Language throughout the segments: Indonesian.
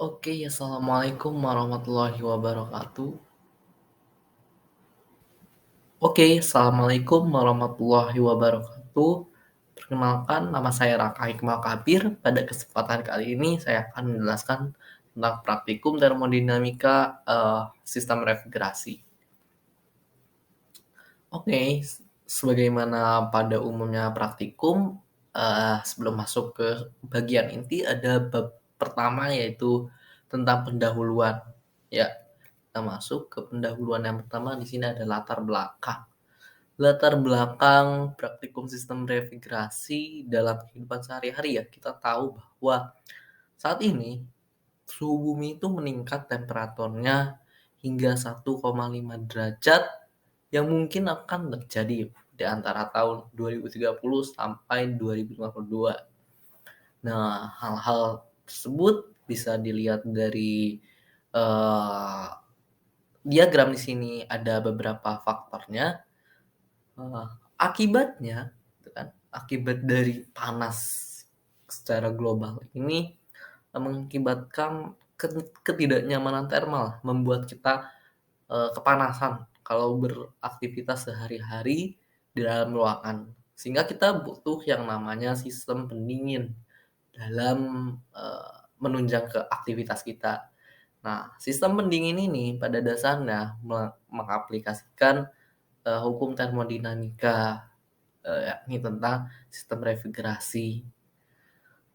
Oke, assalamualaikum warahmatullahi wabarakatuh. Assalamualaikum warahmatullahi wabarakatuh. Perkenalkan, nama saya Raka Hikmal Kabir. Pada kesempatan kali ini, saya akan menjelaskan tentang praktikum termodinamika sistem refrigerasi. Sebagaimana pada umumnya praktikum, sebelum masuk ke bagian inti ada bab pertama yaitu tentang pendahuluan. Ya, kita masuk ke pendahuluan yang pertama. Di sini ada latar belakang. Latar belakang praktikum sistem refrigerasi dalam kehidupan sehari-hari ya. Kita tahu bahwa saat ini suhu bumi itu meningkat temperaturnya hingga 1,5 derajat yang mungkin akan terjadi di antara tahun 2030 sampai 2052. Nah, hal-hal tersebut bisa dilihat dari eh, diagram di sini ada beberapa faktornya. Eh, Akibatnya, gitu kan, akibat dari panas secara global ini mengakibatkan ketidaknyamanan termal, membuat kita kepanasan kalau beraktivitas sehari-hari di dalam ruangan. Sehingga kita butuh yang namanya sistem pendingin dalam menunjang ke aktivitas kita. Nah, sistem pendingin ini pada dasarnya mengaplikasikan hukum termodinamika, yakni tentang sistem refrigerasi.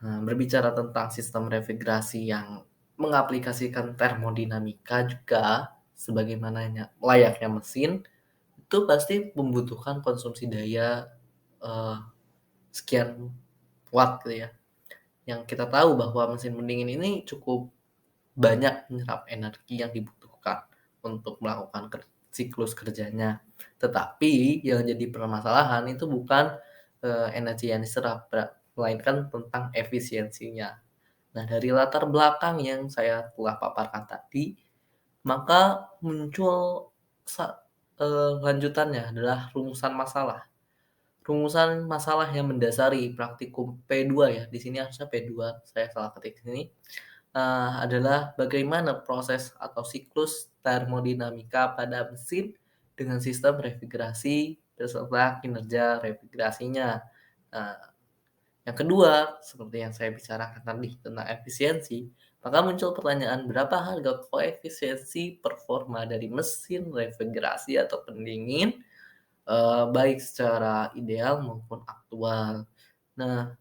Nah, berbicara tentang sistem refrigerasi yang mengaplikasikan termodinamika juga sebagaimana layaknya mesin, itu pasti membutuhkan konsumsi daya eh, sekian watt gitu ya. Yang kita tahu bahwa mesin pendingin ini cukup banyak menyerap energi yang dibutuhkan untuk melakukan siklus kerjanya. Tetapi yang jadi permasalahan itu bukan energi yang diserap, melainkan tentang efisiensinya. Nah, dari latar belakang yang saya telah paparkan tadi, maka muncul lanjutannya adalah rumusan masalah. Rumusan masalah yang mendasari praktikum P2 ya, di sini harusnya P2, saya salah ketik di sini, adalah bagaimana proses atau siklus termodinamika pada mesin dengan sistem refrigerasi beserta kinerja refrigerasinya. Nah, yang kedua, seperti yang saya bicarakan tadi tentang efisiensi, maka muncul pertanyaan berapa harga koefisiensi performa dari mesin refrigerasi atau pendingin, baik secara ideal maupun aktual. Nah,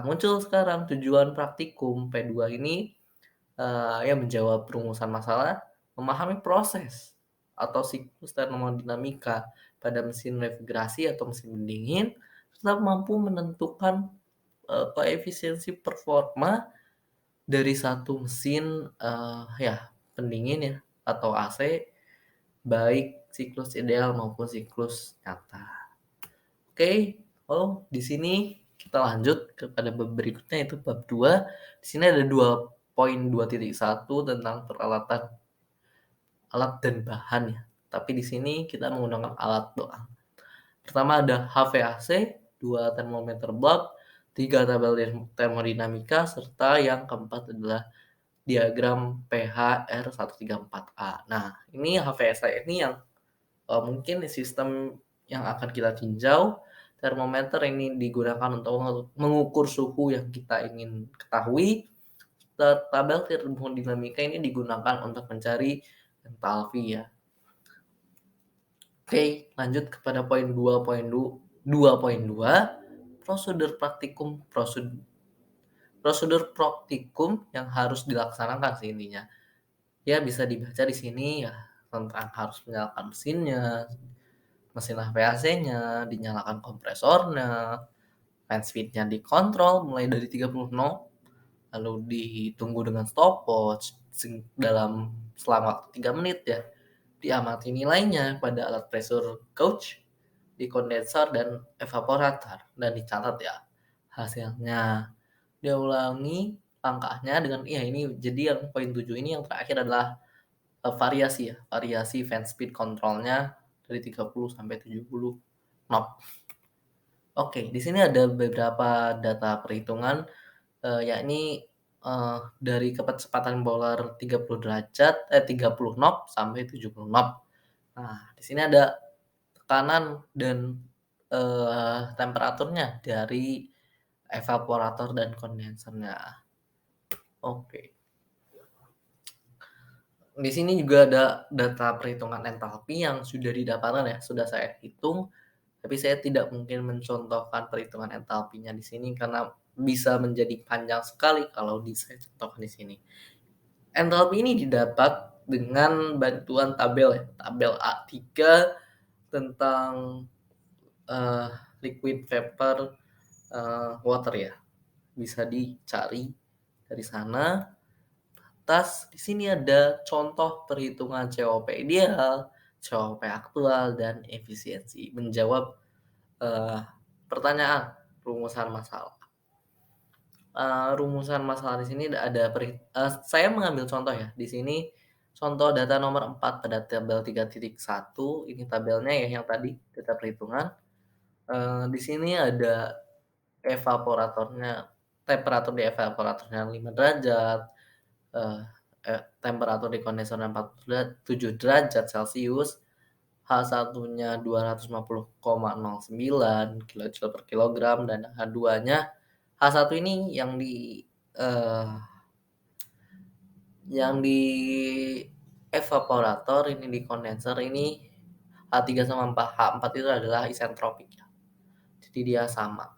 muncul sekarang tujuan praktikum P2 ini, ya menjawab perumusan masalah, memahami proses atau siklus termodinamika pada mesin refrigerasi atau mesin pendingin, serta mampu menentukan koefisiensi performa dari satu mesin ya pendingin ya atau AC, baik siklus ideal maupun siklus nyata. Oke, di sini kita lanjut kepada bab berikutnya yaitu bab 2. Di sini ada 2.2.1 tentang peralatan alat dan bahan ya. Tapi di sini kita menggunakan alat doang. Pertama ada HVAC, 2 termometer block, 3 tabel termodinamika, serta yang keempat adalah diagram pH R134A. Nah, ini HVAC ini yang mungkin sistem yang akan kita tinjau. Termometer ini digunakan untuk mengukur suhu yang kita ingin ketahui. Tabel termodinamika ini digunakan untuk mencari entalpi ya. Oke, lanjut kepada poin 2.2. Prosedur praktikum prosedur praktikum yang harus dilaksanakan sih intinya. Ya bisa dibaca di sini ya tentang harus menyalakan mesinnya, mesin HVAC-nya, dinyalakan kompresornya, fan speed-nya dikontrol mulai dari 30 knot, lalu ditunggu dengan stopwatch dalam selama 3 menit ya. Diamati nilainya pada alat pressure gauge, di kondensor dan evaporator dan dicatat ya hasilnya. Dia ulangi langkahnya dengan ya ini jadi yang poin 7 ini yang terakhir adalah variasi ya, variasi fan speed kontrolnya dari 30 sampai 70 knot. Oke, di sini ada beberapa data perhitungan yakni dari kecepatan bola 30 knot sampai 70 knot. Nah, di sini ada tekanan dan, temperaturnya dari evaporator dan kondensernya. Oke. Di sini juga ada data perhitungan entalpi yang sudah didapatkan ya, sudah saya hitung, tapi saya tidak mungkin mencontohkan perhitungan entalpinya di sini karena bisa menjadi panjang sekali kalau saya contohkan di sini. Entalpi ini didapat dengan bantuan tabel ya, tabel A3 tentang, eee, liquid vapor, water ya. Bisa dicari dari sana. Di sini ada contoh perhitungan COP ideal, COP aktual, dan efisiensi. Menjawab, eee, pertanyaan rumusan masalah. Rumusan masalah di sini saya mengambil contoh ya, di sini contoh data nomor 4 pada tabel 3.1, ini tabelnya ya yang tadi, data perhitungan. Di sini ada evaporatornya, temperatur di evaporatornya 5 derajat, eee temperatur di kondensernya 7 derajat Celcius, H1-nya 250,09 kilojoule per kilogram, dan H2-nya H1 ini eee, yang di evaporator, ini di kondenser ini H3 sama H4 itu adalah isentropik ya, jadi dia sama.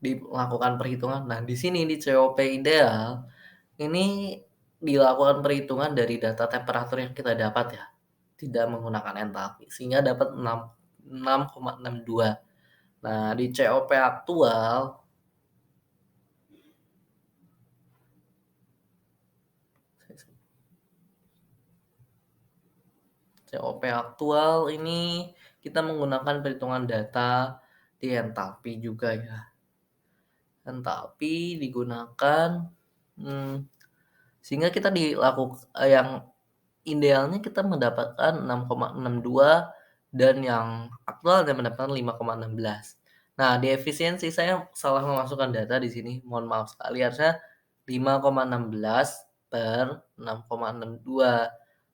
Dilakukan perhitungan. Nah, di sini di COP ideal, ini dilakukan perhitungan dari data temperatur yang kita dapat ya, tidak menggunakan entalpi, sehingga dapat 6,62. Nah, di COP aktual ini kita menggunakan perhitungan data di entalpi juga ya. Entalpi digunakan, mmm, sehingga kita yang idealnya kita mendapatkan 6,62 dan yang aktualnya mendapatkan 5,16. Nah, di efisiensi saya salah memasukkan data di sini, mohon maaf sekali, harusnya 5,16 per 6,62.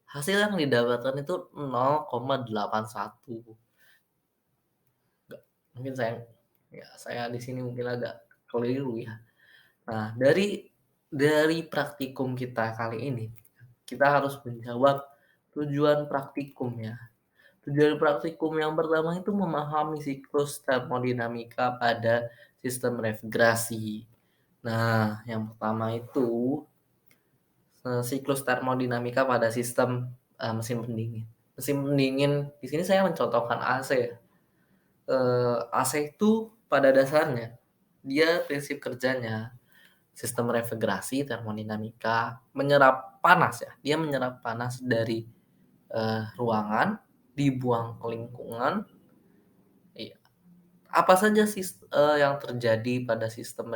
Hasil yang didapatkan itu 0,81. Mungkin saya di sini mungkin agak keliru ya. Nah, dari praktikum kita kali ini, kita harus menjawab tujuan praktikumnya. Tujuan praktikum yang pertama itu memahami siklus termodinamika pada sistem refrigerasi. Nah, yang pertama itu, siklus termodinamika pada sistem, mesin pendingin. Mesin pendingin di sini saya mencontohkan AC ya. AC itu pada dasarnya, dia prinsip kerjanya sistem refrigerasi, termodinamika, menyerap panas ya, dia menyerap panas dari, ruangan, dibuang ke lingkungan. Iya, apa saja yang terjadi pada sistem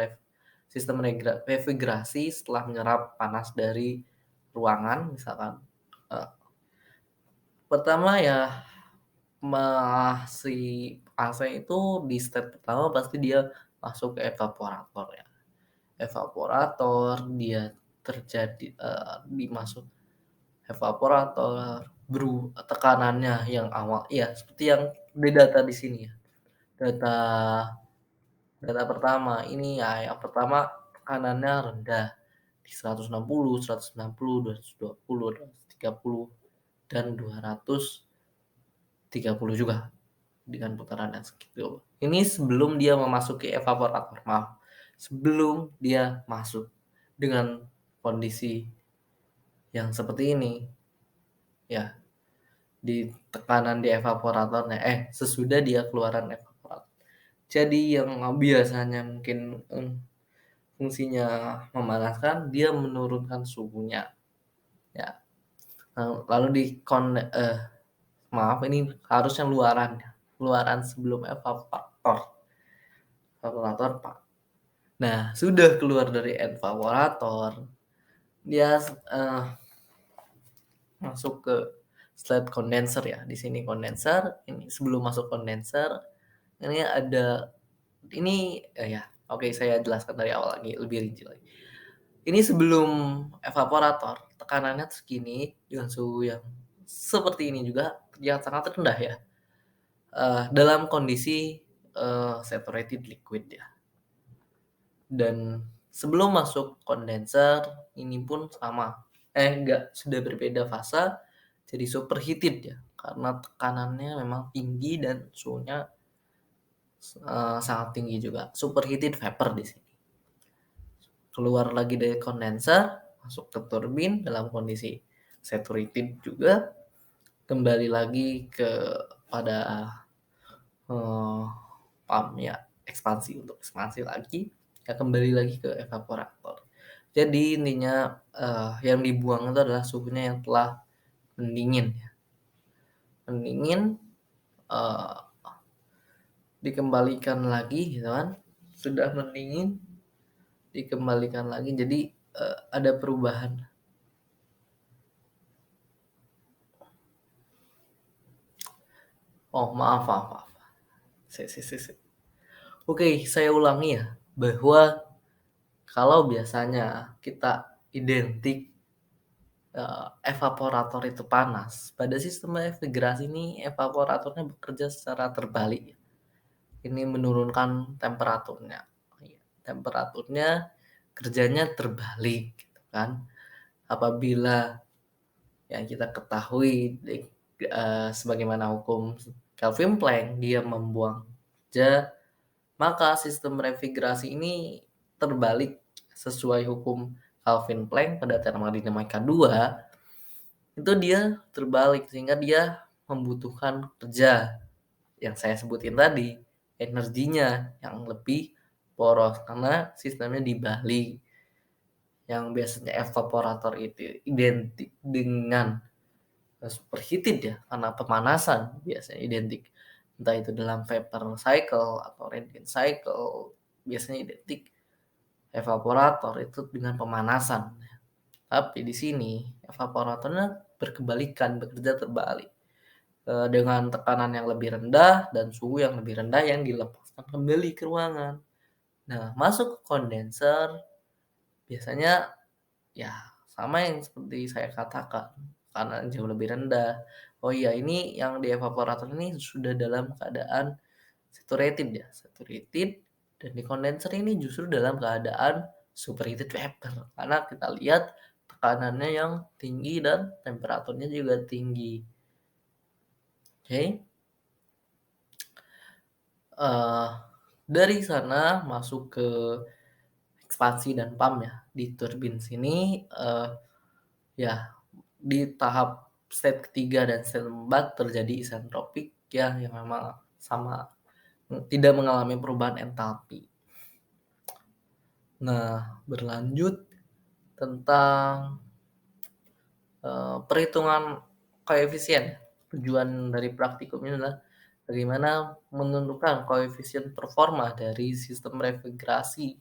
refrigerasi setelah menyerap panas dari ruangan misalkan, eee, pertama ya, si AC itu di step pertama pasti dia masuk ke evaporator ya. Evaporator, dia dimasuk evaporator, tekanannya yang awal iya seperti yang di data di sini ya. Data data pertama ini ya, yang pertama tekanannya rendah di 160, 160, 220, 230, dan 230 juga dengan putaran yang segitu. Ini sebelum dia memasuki evaporator, maaf, sebelum dia masuk dengan kondisi yang seperti ini, ya, di tekanan di evaporatornya sesudah dia keluaran evaporator. Jadi yang biasanya mungkin, fungsinya memanaskan, dia menurunkan suhunya, ya. Lalu maaf ini harusnya luaran sebelum evaporator. Evaporator, Pak. Nah, sudah keluar dari evaporator, dia, masuk ke slide kondenser ya. Di sini kondenser, ini sebelum masuk kondenser, ini ada ini ya, Oke, saya jelaskan dari awal lagi, lebih rinci lagi. Ini sebelum evaporator, tekanannya segini dengan suhu yang seperti ini juga, yang sangat rendah ya, dalam kondisi, saturated liquid ya. Dan sebelum masuk kondenser, ini pun sama, enggak, sudah berbeda fase, jadi superheated ya, karena tekanannya memang tinggi dan suhunya, sangat tinggi juga, superheated vapor di sini. Keluar lagi dari kondenser, masuk ke turbin dalam kondisi saturated juga, kembali lagi pada eh, pump ya, untuk ekspansi lagi, ya kembali lagi ke evaporator. Jadi intinya yang dibuang itu adalah suhunya yang telah mendingin ya. Mendingin, eh, dikembalikan lagi gitu kan. Sudah mendingin, dikembalikan lagi. Jadi ada perubahan. Oh, maaf, maaf, maaf. Sip. Oke, saya ulangi ya, bahwa kalau biasanya kita identik evaporator itu panas, pada sistem refrigerasi ini evaporatornya bekerja secara terbalik. Ini menurunkan temperaturnya. Iya, temperaturnya kerjanya terbalik gitu kan. Apabila yang kita ketahui sebagaimana hukum Kelvin Planck, dia membuang kerja, maka sistem refrigerasi ini terbalik sesuai hukum Kelvin Planck pada termodinamika 2, itu dia terbalik sehingga dia membutuhkan kerja yang saya sebutin tadi, energinya yang lebih poros karena sistemnya dibalik. Yang biasanya evaporator itu identik dengan superheated ya, karena pemanasan biasanya identik. Entah itu dalam vapor cycle atau Rankine cycle, biasanya identik evaporator itu dengan pemanasan. Tapi di sini evaporatornya berkebalikan, bekerja terbalik. Dengan tekanan yang lebih rendah dan suhu yang lebih rendah yang dilepaskan kembali ke ruangan. Nah, masuk ke kondenser biasanya ya sama yang seperti saya katakan, karena jauh lebih rendah. Oh iya, ini yang di evaporator ini sudah dalam keadaan saturated ya, saturated, dan di kondenser ini justru dalam keadaan superheated vapor. Karena kita lihat tekanannya yang tinggi dan temperaturnya juga tinggi. Oke. Dari sana masuk ke ekspansi dan pump ya. Di turbin sini ya di tahap state ketiga dan state keempat terjadi isentropik ya, yang memang sama, tidak mengalami perubahan entalpi. Nah, berlanjut tentang perhitungan koefisien. Tujuan dari praktikum ini adalah bagaimana menentukan koefisien performa dari sistem refrigerasi,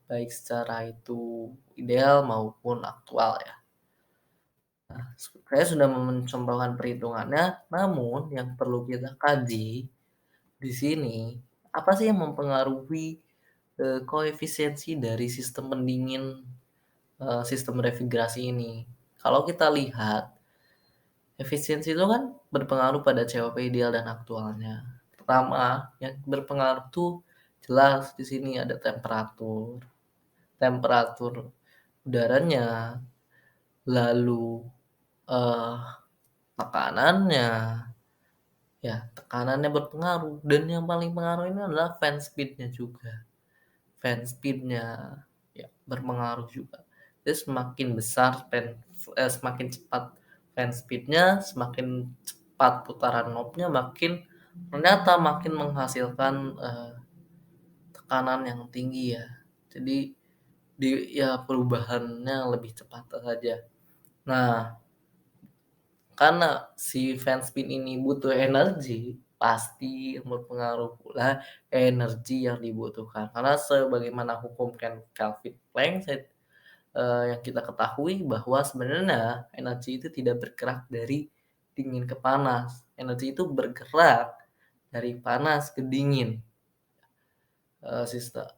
baik secara itu ideal maupun aktual ya. Nah, saya sudah mencontohkan perhitungannya, namun yang perlu kita kaji di sini, apa sih yang mempengaruhi koefisiensi dari sistem pendingin, sistem refrigerasi ini? Kalau kita lihat, efisiensi itu kan berpengaruh pada COP ideal dan aktualnya. Pertama, yang berpengaruh tuh jelas di sini ada temperatur. Temperatur udaranya, lalu eh, tekanannya, ya tekanannya berpengaruh dan yang paling pengaruh ini adalah fan speed-nya juga. Fan speed-nya ya berpengaruh juga. Jadi semakin besar semakin cepat fan speed-nya, semakin cepat putaran knob-nya, ternyata makin menghasilkan tekanan yang tinggi ya. Jadi ya perubahannya lebih cepat saja. Nah, karena si fan spin ini butuh energi, pasti yang berpengaruh pula energi yang dibutuhkan. Karena sebagaimana hukum Kelvin Planck yang kita ketahui bahwa sebenarnya energi itu tidak bergerak dari dingin ke panas. Energi itu bergerak dari panas ke dingin.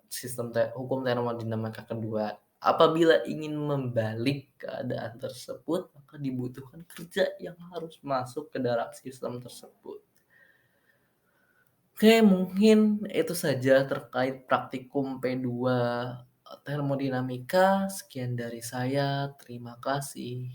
Sistem hukum termodinamika kedua. Apabila ingin membalik keadaan tersebut, maka dibutuhkan kerja yang harus masuk ke dalam sistem tersebut. Oke, mungkin itu saja terkait praktikum P2 termodinamika. Sekian dari saya, terima kasih.